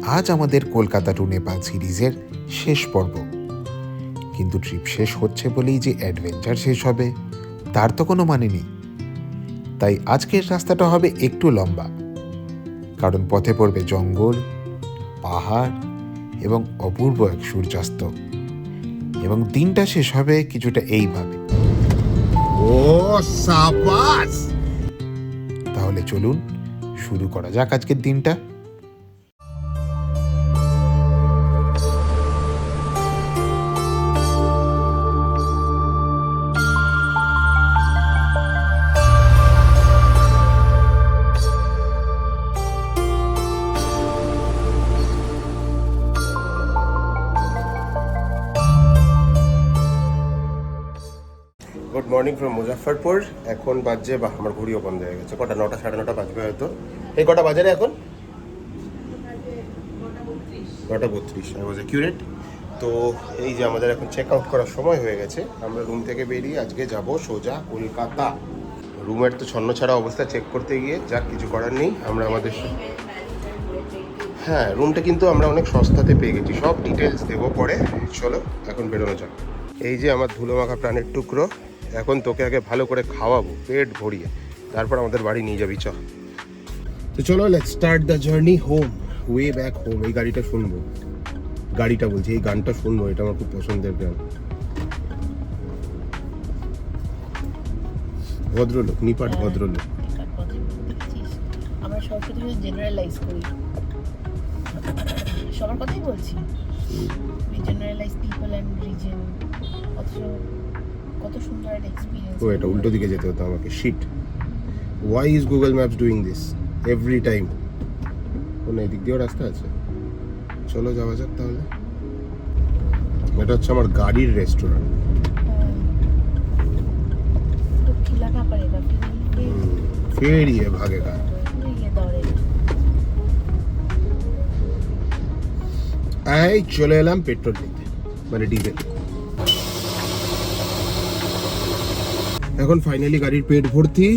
আজ আমাদের কলকাতা টু নেপাল সিরিজের শেষ পর্ব। কিন্তু ট্রিপ শেষ হচ্ছে বলেই যে অ্যাডভেঞ্চার শেষ হবে তার তো কোনো মানে নেই। তাই আজকের রাস্তাটা হবে একটু লম্বা, কারণ পথে পড়বে জঙ্গল, পাহাড় এবং অপূর্ব এক সূর্যাস্ত। এবং দিনটা শেষ হবে কিছুটা এইভাবে। ও সাবাস! তাহলে চলুন শুরু করা যাক আজকের দিনটা। Good morning from Muzaffarpur. এখন বাজছে, বা আমার ঘড়িও বন্ধ হয়ে গেছে, কটা 9টা 9:30 বাজবে হয়তো। এই কটা বাজে রে এখন? 9:32। I was accurate. তো এই যে আমাদের এখন চেক আউট করার সময় হয়ে গেছে। আমরা রুম থেকে বেরিয়ে আজকে যাব সোজা কলকাতা। রুমের তো ছন্ন ছাড়া অবস্থা চেক করতে গিয়ে, যাক কিছু করার নেই। আমরা আমাদের হ্যাঁ, রুমটা কিন্তু আমরা অনেক সস্তাতে পেয়ে গেছি, সব ডিটেলস দেবো পরে। চলো এখন বেরোনো যাক। এই যে আমার ধুলো মাখা প্রাণের টুকরো, এখন তোকে আগে ভালো করে খাওয়াবো পেট ভরিয়ে, তারপর আমাদের বাড়ি নিয়ে যাবি। তো চলো, let's start the journey home, way back home. এই গাড়িটা শুনবো, গাড়িটা বলছি, এই গানটা শুনবো, এটা আমার খুব পছন্দের গান। ভদ্রলোক, নিপাট ভদ্রলোক। আমরা সব কিছু জেনারেলাইজ করি, সবার কথাই বলছি। we generalize people and region, কত সুন্দর একটা এক্সপেরিয়েন্স। ও, এটা উল্টো দিকে যেতে হতো আমাকে, sheet. Why is Google Maps doing this every time? কোন এদিক দিয়েও রাস্তা আছে? চলো যাওয়া যাক তাহলে। এটা হচ্ছে আমার গাড়ির রেস্টুরেন্ট। तो खिलाना पड़ेगा फिर ये भागेगा। ये दौड़ेगा। এই চলে এলাম পেট্রোল নিতে, মানে ডিজেল। এখন ফাইনালি গাড়ির পেট ভর্তি,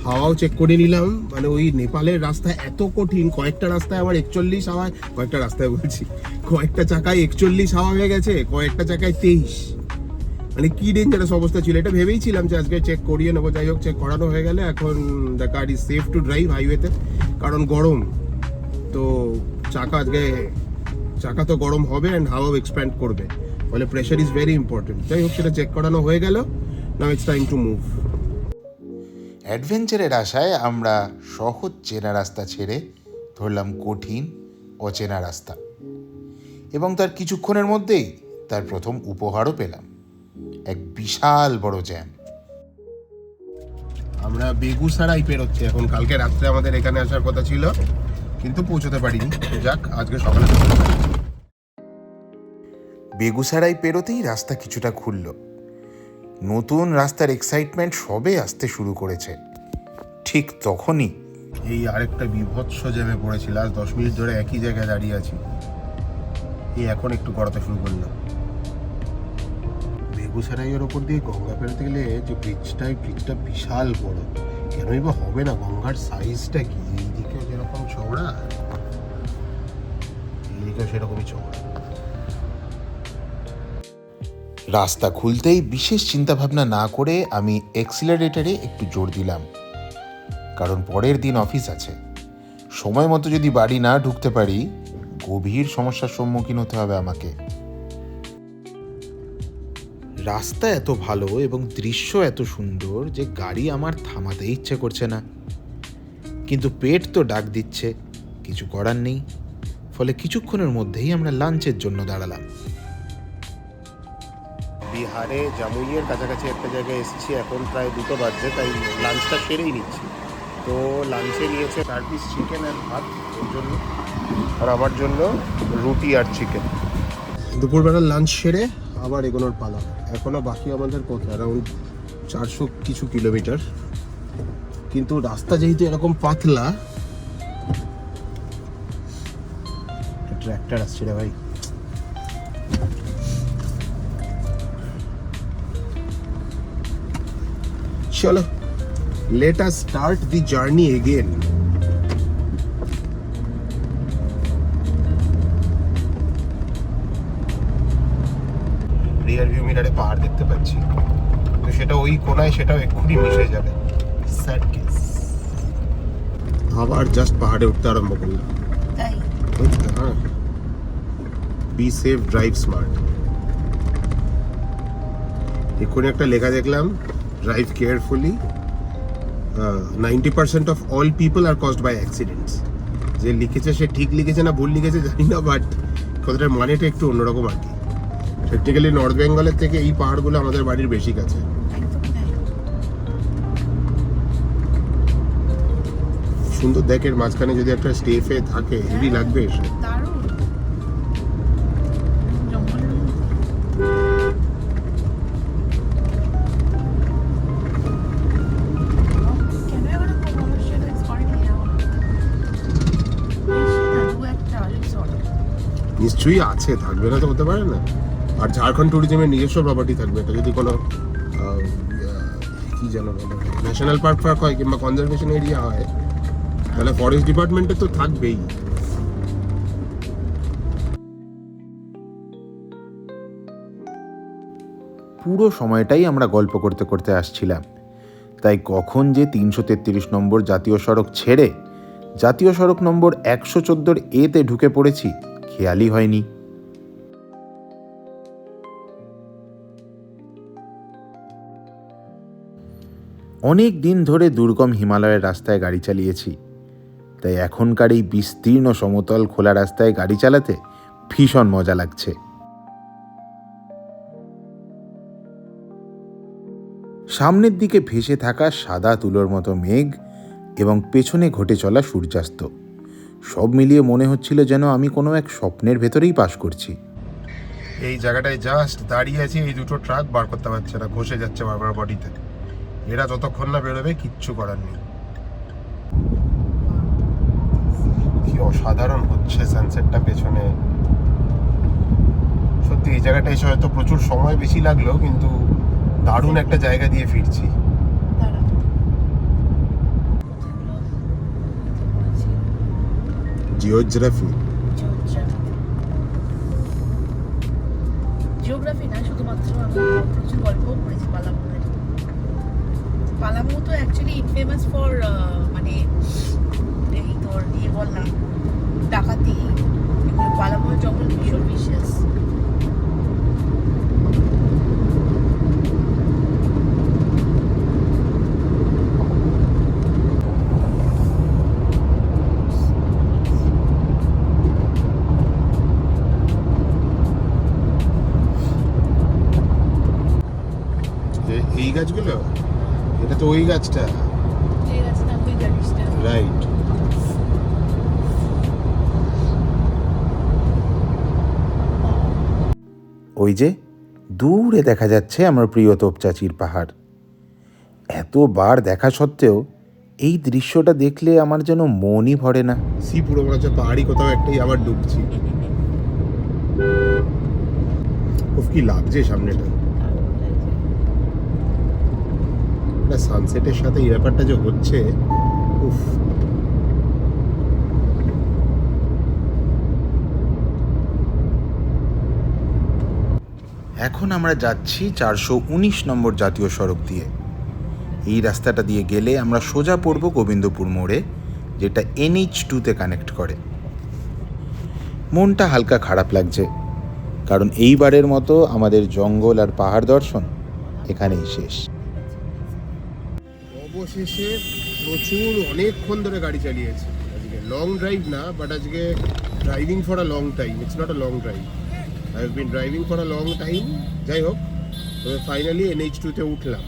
হাওয়াও চেক করে নিলাম। মানে ওই নেপালের রাস্তা এত কঠিন, কয়েকটা রাস্তায় আমার 41 হাওয়া, কয়েকটা রাস্তায় বলছি, কয়েকটা চাকায় 41 হাওয়া হয়ে গেছে, কয়েকটা চাকায় 23। মানে কি ডেঞ্জারাস অবস্থা ছিল। এটা ভেবেইছিলাম যে আজকে চেক করিয়ে নেবো, যাই হোক চেক করানো হয়ে গেলে এখন the car is safe to drive হাইওয়েতে। কারণ গরম তো চাকা তো গরম হবে অ্যান্ড হাওয়াও এক্সপ্যান্ড করবে, ফলে প্রেশার ইজ ভেরি ইম্পর্টেন্ট। যাই হোক সেটা চেক করানো হয়ে গেল, now it's time to move. অ্যাডভেঞ্চারের আশায় আমরা সহজ চেনা রাস্তা ছেড়ে ধরলাম কঠিন অচেনা রাস্তা, এবং তার কিছুক্ষণের মধ্যেই তার প্রথম উপহারও পেলাম, এক বিশাল বড় জ্যাম। আমরা বেগুসারাই পেরোচ্ছি এখন। কালকে রাত্রে আমাদের এখানে আসার কথা ছিল, কিন্তু পৌঁছতে পারিনি। যাক, আজকে সকালে বেগুসারাই পেরোতেই রাস্তা কিছুটা খুলল। নতুন রাস্তার এক্সাইটমেন্ট সবে আসতে শুরু করেছে। ঠিক তখনই এই আরেকটা বিভৎস জ্যামে পড়েছি। লাস্ট 10 মিনিট ধরে একই জায়গায় দাঁড়িয়ে আছি, এই এখন একটু গড়াতে শুরু করলাম। বেগুসারাইয়ের ওপর দিয়ে গঙ্গা পেরোতে গেলে যে ব্রিজটা বিশাল বড়। কেনই বা হবে না, গঙ্গার সাইজটা কি, এইদিকেও যেরকম চওড়া, এইদিকেও সেরকমই চওড়া। রাস্তা খুলতেই বিশেষ চিন্তাভাবনা না করে আমি এক্সিলারেটরে একটু জোর দিলাম, কারণ পরের দিন অফিস আছে। সময় মতো যদি বাড়ি না ঢুকতে পারি, গভীর সমস্যার সম্মুখীন হতে হবে আমাকে। রাস্তা এত ভালো এবং দৃশ্য এত সুন্দর যে গাড়ি আমার থামাতে ইচ্ছে করছে না, কিন্তু পেট তো ডাক দিচ্ছে, কিছু করার নেই। ফলে কিছুক্ষণের মধ্যেই আমরা লাঞ্চের জন্য দাঁড়ালাম। বিহারে জামুইয়ের কাছাকাছি একটা জায়গায় এসেছি, এখন প্রায় 2টো বাজছে, তাই লাঞ্চটা সেরেই নিচ্ছি। তো লাঞ্চে নিয়েছে 4 পিস চিকেন আর ভাত ওর জন্য, আর আমার জন্য রুটি আর চিকেন। দুপুরবেলা লাঞ্চ সেরে আবার এগোনোর পালা। এখনও বাকি আমাদের কত, অ্যারাউন্ড 400 কিছু কিলোমিটার। কিন্তু রাস্তা যেহেতু এরকম পাতলা, ট্র্যাক্টর আসছে রে ভাই। চলো, let us start the journey again. Rear view মিরারে পাহাড় দেখতে পাচ্ছি, তো সেটা ওই কোনায় সেটাও এক্ষুনি মিশে যাবে। Sad case. আবার জাস্ট পাহাড়ে উঠতে আরম্ভ করলাম। তাই হ্যাঁ, বি সেফ ড্রাইভ স্মার্ট। এক্ষুনি একটা লেখা দেখলাম, drive carefully, 90% of all people are caused by accidents. যে লিখেছে সে ঠিক লিখেছে না ভুল লিখেছে জানি না, বাট কথাটার মানেটা একটু অন্যরকম আর কি। টেকনিক্যালি নর্থ বেঙ্গলের থেকে এই পাহাড়গুলো আমাদের বাড়ির বেশি কাছে। একদম তাই। সুন্দর দেখের মাঝখানে যদি একটা স্টেফে থাকে হেভি লাগবে এসে। দারুণ জঙ্গল। কেন এবারে কমার্শিয়াল করেনি এরকম? বেশি না, দু একটা রিসর্ট। নিশ্চয়ই আছে, থাকবে না তো হতে পারে না। আর ঝাড়খণ্ড ট্যুরিজমের নিজস্ব প্রপার্টি থাকবে। এটা যদি কোনো কি যেন বলে, ন্যাশনাল পার্ক হয় কিংবা কনজারভেশন এরিয়া হয়, তাহলে ফরেস্ট ডিপার্টমেন্টে তো থাকবেই। পুরো সময়টাই আমরা গল্প করতে করতে আসছিলাম, তাই কখন যে 333 নম্বর জাতীয় সড়ক ছেড়ে জাতীয় সড়ক নম্বর 114 এতে ঢুকে পড়েছি খেয়ালই হয়নি। অনেক দিন ধরে দুর্গম হিমালয়ের রাস্তায় গাড়ি চালিয়েছি, তাই এখনকার এই বিস্তীর্ণ সমতল খোলা রাস্তায় গাড়ি চালাতে ভীষণ মজা লাগছে। সামনের দিকে ভেসে থাকা সাদা তুলোর মতো মেঘ এবং পেছনে ঘটে চলা সূর্যাস্ত, সব মিলিয়ে মনে হচ্ছিল যেন আমি কোনো এক স্বপ্নের ভেতরেই বাস করছি। এই জায়গাটায় জাস্ট দাঁড়িয়ে আছি, এই দুটো ট্রাক বার করতে পারছে না, ঘষে যাচ্ছে বারবার বডিতে। এরা যতক্ষণ না বেরোবে কিচ্ছু করার নেই। কি অসাধারণ হচ্ছে সানসেটটা পেছনে। সত্যি এই জায়গাটা এসে হয়তো প্রচুর সময় বেশি লাগলো, কিন্তু দারুণ একটা জায়গা দিয়ে ফিরছি। দাঁড়া। জিওগ্রাফি জিওগ্রাফি না, শুধুমাত্র আমি প্রচুর গল্পও পড়েছি পালামুরের। পালামু তো অ্যাকচুয়ালি ফেমাস ফর মানে এই তোর দিয়ে বল না, ডাকাতি, এগুলো। পালামুর জঙ্গল ভীষণ বিশেষ। এই গাছগুলো, এটা তো ওই গাছটা, ঠিক আছে না, তুই জানিস না। রাইট। ওই যে দূরে দেখা যাচ্ছে আমার প্রিয় তোপচাচির পাহাড়। এতবার দেখা সত্ত্বেও এই দৃশ্যটা দেখলে আমার যেন মনই ভরে না। সি পুরো মনে হচ্ছে পাহাড়ি কোথাও একটাই আবার ডুবছি। উফ, কি লাগছে সামনেটা। সানসেটের সাথে এই ব্যাপারটা যে হচ্ছে, উফ। এখন আমরা যাচ্ছি 419 নম্বর জাতীয় সড়ক দিয়ে। এই রাস্তাটা দিয়ে গেলে আমরা সোজা পড়ব গোবিন্দপুর মোড়ে, যেটা NH2-তে কানেক্ট করে। মনটা হালকা খারাপ লাগছে, কারণ এইবারের মতো আমাদের জঙ্গল আর পাহাড় দর্শন এখানেই শেষ। অবশেষে প্রচুর অনেকক্ষণ ধরে গাড়ি চালিয়েছি আজকে। লং ড্রাইভ না, বাট আজকে driving for a long time. It's not a long drive, I have been driving for a long time. যাই হোক, তবে ফাইনালি NH2-তে উঠলাম।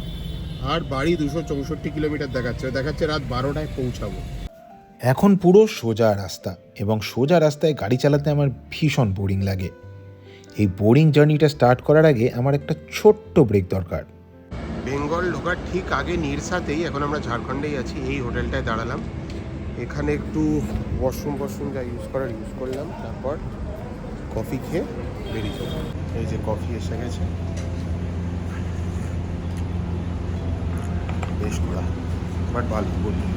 আর বাড়ি 264 কিলোমিটার দেখাচ্ছে রাত 12টায় পৌঁছাবো। এখন পুরো সোজা রাস্তা, এবং সোজা রাস্তায় গাড়ি চালাতে আমার ভীষণ বোরিং লাগে। এই বোরিং জার্নিটা স্টার্ট করার আগে আমার একটা ছোট্ট ব্রেক দরকার। বেঙ্গল ঢোকার ঠিক আগে নিরসাতেই, এখন আমরা ঝাড়খণ্ডেই আছি, এই হোটেলটায় দাঁড়ালাম। এখানে একটু ওয়াশরুম যা ইউজ করলাম, তারপর কফি খেয়ে বেরিয়ে যাবো। এই যে কফি এসে গেছে, বেশ করা, বাট ভালো বলুন।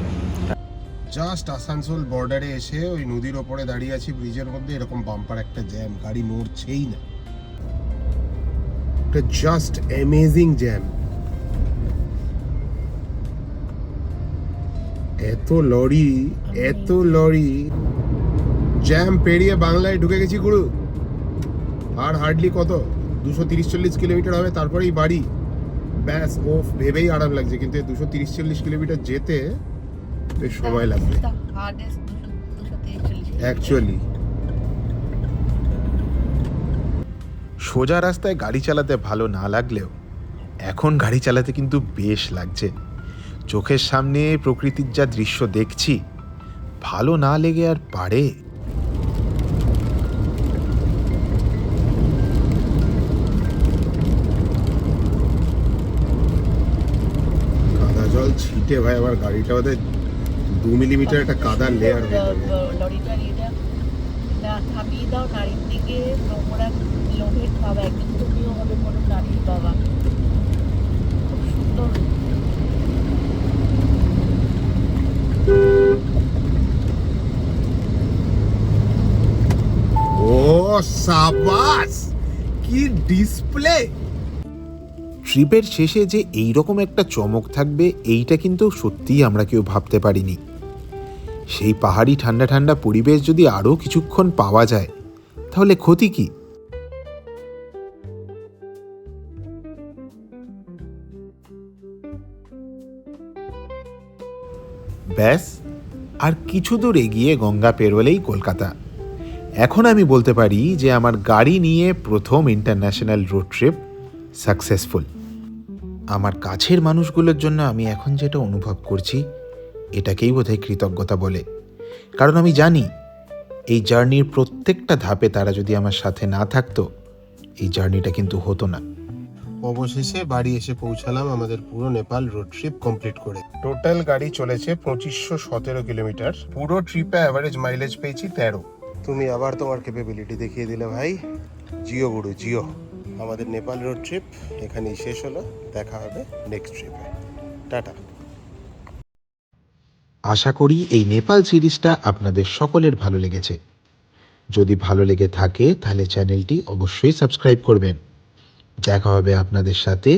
জাস্ট আসানসোল বর্ডারে এসে ওই নদীর ওপরে দাঁড়িয়ে আছি, ব্রিজের মধ্যে। এরকম বাম্পার একটা জ্যাম, গাড়ি নড়ছেই না। একটা জাস্ট অ্যামেজিং জ্যাম। এত লরি জ্যাম পেরিয়ে বাংলায় ঢুকে গেছি গুরু। আর হার্ডলি কত 230-40 কিলোমিটার হবে, তারপরেই বাড়ি। ব্যাস, ওফ, ভেবেই আরাম লাগছে। কিন্তু 230-40 কিলোমিটার যেতে বেশ সময় লাগবে অ্যাকচুয়ালি। সোজা রাস্তায় গাড়ি চালাতে ভালো না লাগলেও এখন গাড়ি চালাতে কিন্তু বেশ লাগছে। চোখের সামনে প্রকৃতির যা দৃশ্য দেখছি, ভালো না লেগে আর পারে। কাদা জল ছিটে ভাই আমার গাড়িটা ওদের 2 মিলিমিটার একটা কাদার লেয়ার হয়ে যাবে। লরিটার এটা না থামিয়ে দাও, নারীর দিকে নোংরা লোভের বাবা, একদম তুমিও হবে কোনো নারীর বাবা। খুব সুন্দর। ও সাবাস, কি ডিসপ্লে! ট্রিপের শেষে যে এইরকম একটা চমক থাকবে, এইটা কিন্তু সত্যিই আমরা কেউ ভাবতে পারিনি। সেই পাহাড়ি ঠান্ডা ঠান্ডা পরিবেশ যদি আরও কিছুক্ষণ পাওয়া যায়, তাহলে ক্ষতি কি? ব্যাস, আর কিছু দূর এগিয়ে গঙ্গা পেরোলেই কলকাতা। এখন আমি বলতে পারি যে আমার গাড়ি নিয়ে প্রথম ইন্টারন্যাশনাল রোড ট্রিপ সাকসেসফুল। আমার কাছের মানুষগুলোর জন্য আমি এখন যেটা অনুভব করছি, এটাকেই বোধহয় কৃতজ্ঞতা বলে। কারণ আমি জানি এই জার্নির প্রত্যেকটা ধাপে তারা যদি আমার সাথে না থাকতো, এই জার্নিটা কিন্তু হতো না। অবশেষে বাড়ি এসে পৌঁছালাম আমাদের পুরো নেপাল রোড ট্রিপ কমপ্লিট করে। টোটাল গাড়ি চলেছে 2517 কিলোমিটার। পুরো ট্রিপে অ্যাভারেজ মাইলেজ পেয়েছি 13। তুমি আবার তোমার ক্যাপাবিলিটি দেখিয়ে দিলে ভাই। জিও গুরু জিও। আমাদের নেপাল রোড ট্রিপ এখানেই শেষ হলো। দেখা হবে নেক্সট ট্রিপে। টাটা। আশা করি এই নেপাল সিরিজটা আপনাদের সকলের ভালো লেগেছে। যদি ভালো লেগে থাকে তাহলে চ্যানেলটি অবশ্যই সাবস্ক্রাইব করবেন। দেখা হবে আপনাদের সাথে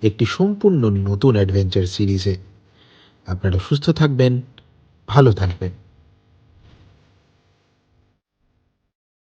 একটি সম্পূর্ণ নতুন অ্যাডভেঞ্চার সিরিজে। আপনারা সুস্থ থাকবেন, ভালো থাকবেন।